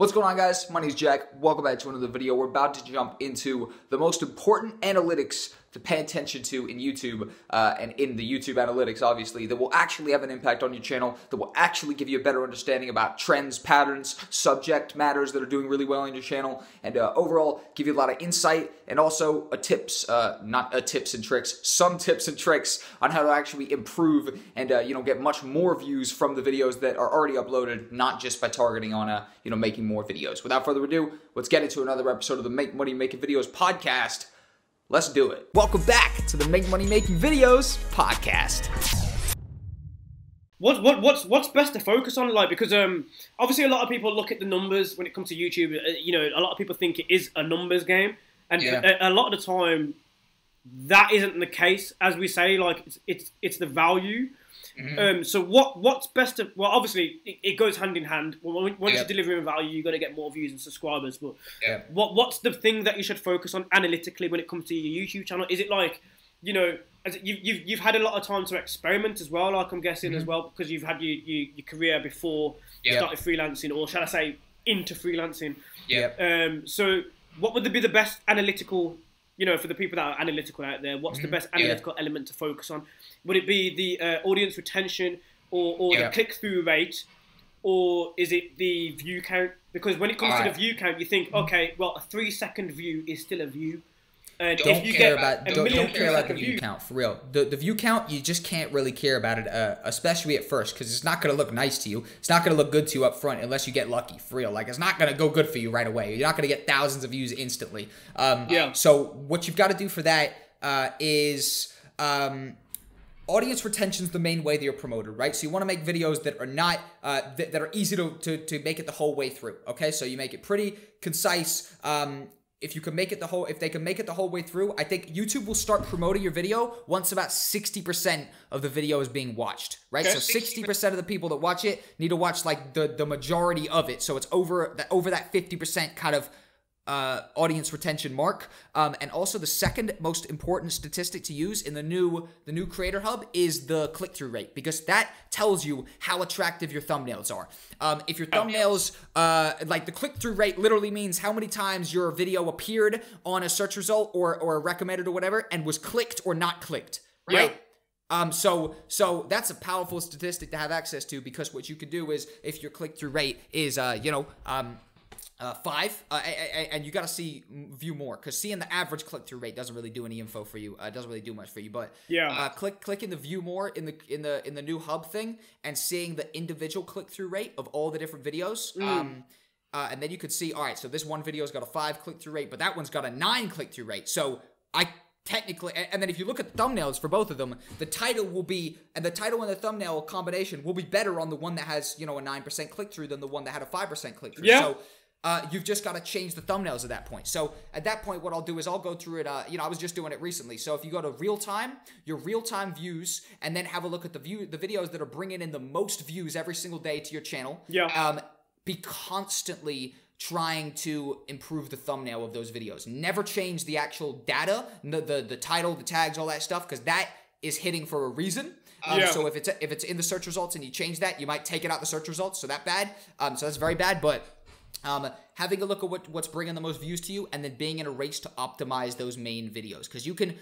What's going on, guys? My name is Jack. Welcome back to another video. We're about to jump into the most important analytics to pay attention to in YouTube and in the YouTube analytics, obviously, that will actually have an impact on your channel, that will actually give you a better understanding about trends, patterns, subject matters that are doing really well on your channel, and overall give you a lot of insight and also tips and tricks, some tips and tricks on how to actually improve and get much more views from the videos that are already uploaded, not just by targeting on making more videos. Without further ado, let's get into another episode of the Make Money Making Videos podcast. Let's do it. Welcome back to the Make Money Making Videos podcast. What's best to focus on? Because obviously a lot of people look at the numbers when it comes to YouTube. A lot of people think it is a numbers game, and a lot of the time that isn't the case. As we say, it's the value. Mm-hmm. So what's best to, well, obviously it goes hand in hand. Once you're delivering value, you're going to get more views and subscribers. But what's the thing that you should focus on analytically when it comes to your YouTube channel? Is it you've had a lot of time to experiment as well, I'm guessing, as well, because you've had your career before you started freelancing, or shall I say into freelancing? So what would be the best analytical, for the people that are analytical out there, what's the best analytical element to focus on? Would it be the audience retention or the click-through rate, or is it the view count? Because when it comes to the view count, you think, okay, well, a 3-second view is still a view. Don't care about the view count, for real. The view count, you just can't really care about it, especially at first, because it's not going to look nice to you. It's not going to look good to you up front unless you get lucky, for real. It's not going to go good for you right away. You're not going to get thousands of views instantly. So what you've got to do for that is audience retention is the main way that you're promoted, right? So you want to make videos that are not that are easy to make it the whole way through. Okay, so you make it pretty concise. If they can make it the whole way through, I think YouTube will start promoting your video once about 60% of the video is being watched, right? So 60% of the people that watch it need to watch the majority of it. So it's over that 50% kind of audience retention mark. And also the second most important statistic to use in the new Creator Hub is the click-through rate, because that tells you how attractive your thumbnails are. If your thumbnails, the click-through rate literally means how many times your video appeared on a search result or recommended or whatever and was clicked or not clicked, right? So that's a powerful statistic to have access to, because what you could do is, if your click-through rate is 5, and you got to see view more, because seeing the average click-through rate doesn't really do any info for you. It doesn't really do much for you. But click in the view more in the new hub thing, and seeing the individual click-through rate of all the different videos. And then you could see, all right, so this one video's got a 5 click-through rate, but that one's got a 9 click-through rate. So technically, and then if you look at the thumbnails for both of them, the title and the thumbnail combination will be better on the one that has a 9% click-through than the one that had a 5% click-through. So you've just got to change the thumbnails at that point. So at that point, what I'll do is I'll go through it. I was just doing it recently. So if you go to your real-time views, and then have a look at the videos that are bringing in the most views every single day to your channel. Be constantly trying to improve the thumbnail of those videos. Never change the actual data, the title, the tags, all that stuff, because that is hitting for a reason. So if it's in the search results and you change that, you might take it out the search results. So that's bad. So that's very bad. But having a look at what's bringing the most views to you, and then being in a race to optimize those main videos, because you can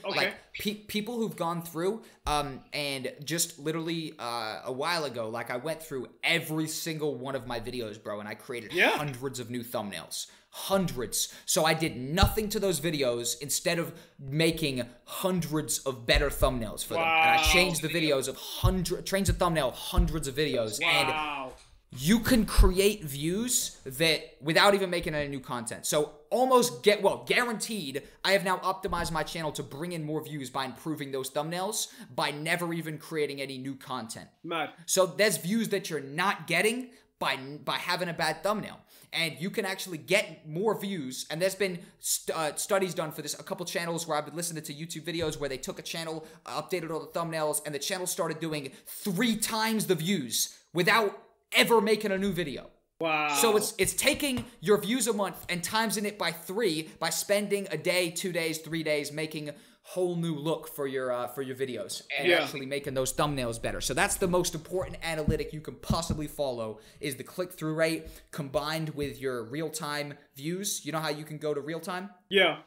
people who've gone through and just literally a while ago, I went through every single one of my videos, bro, and I created hundreds of new thumbnails. Hundreds. So I did nothing to those videos instead of making hundreds of better thumbnails for them. And I changed the videos changed the thumbnail of hundreds of videos. And you can create views that without even making any new content. So guaranteed, I have now optimized my channel to bring in more views by improving those thumbnails, by never even creating any new content. So there's views that you're not getting by having a bad thumbnail. And you can actually get more views. And there's been studies done for this. A couple channels where I've been listening to YouTube videos where they took a channel, updated all the thumbnails, and the channel started doing 3 times the views without ever making a new video. So it's taking your views a month and timesing it by 3 by spending a day, 2 days, 3 days making whole new look for your videos and actually making those thumbnails better. So that's the most important analytic you can possibly follow, is the click-through rate combined with your real-time views. You know how you can go to real-time? Yeah.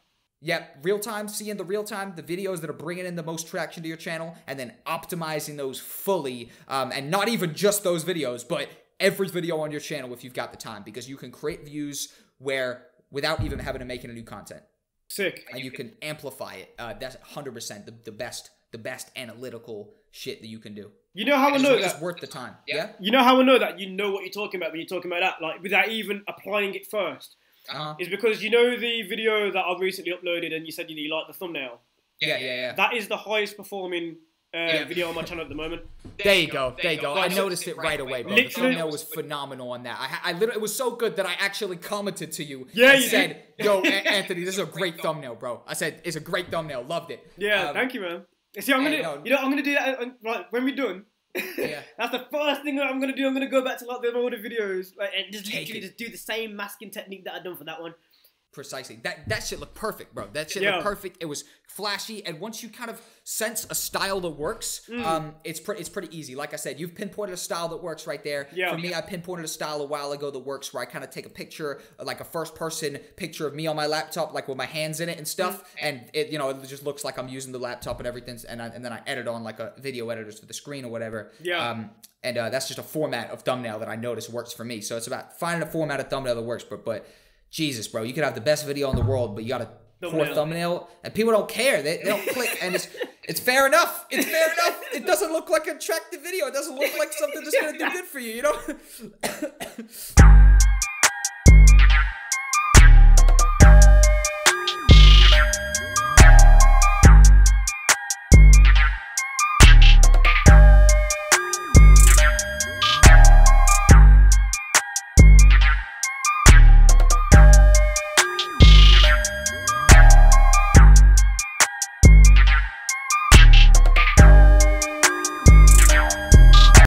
Yep, real-time, seeing the real-time, the videos that are bringing in the most traction to your channel, and then optimizing those fully, and not even just those videos, but every video on your channel if you've got the time, because you can create views without even having to make any new content. Sick. And you can amplify it. That's 100% the best analytical shit that you can do. You know how I know that? It's worth the time. Yeah? You know how I know that you know what you're talking about when you're talking about that, like, without even applying it first? Is because you know the video that I recently uploaded and you said you like the thumbnail? Yeah. That is the highest performing video on my channel at the moment. There you go. I noticed it right away, bro. The thumbnail was phenomenal on that. I literally, it was so good that I actually commented to you and said, yo, Anthony, this is a great thumbnail, bro. I said, it's a great thumbnail. Loved it. Yeah, thank you, man. See, I'm gonna do that like when we're done. That's the first thing that I'm gonna do. I'm gonna go back to like the older videos, like, and just literally just do the same masking technique that I done for that one. Precisely. That shit looked perfect, bro. That shit looked perfect. It was flashy, and once you kind of sense a style that works, it's pretty easy. Like I said, you've pinpointed a style that works right there. For me, I pinpointed a style a while ago that works, where I kind of take a picture, like a first-person picture of me on my laptop, like with my hands in it and stuff, and it it just looks like I'm using the laptop and everything, and then I edit on like a video editor for the screen or whatever. And that's just a format of thumbnail that I noticed works for me. So it's about finding a format of thumbnail that works, but Jesus, bro, you could have the best video in the world, but you got a poor thumbnail, and people don't care. They don't click, and it's fair enough. It's fair enough. It doesn't look like an attractive video. It doesn't look like something that's gonna do good for you, you know?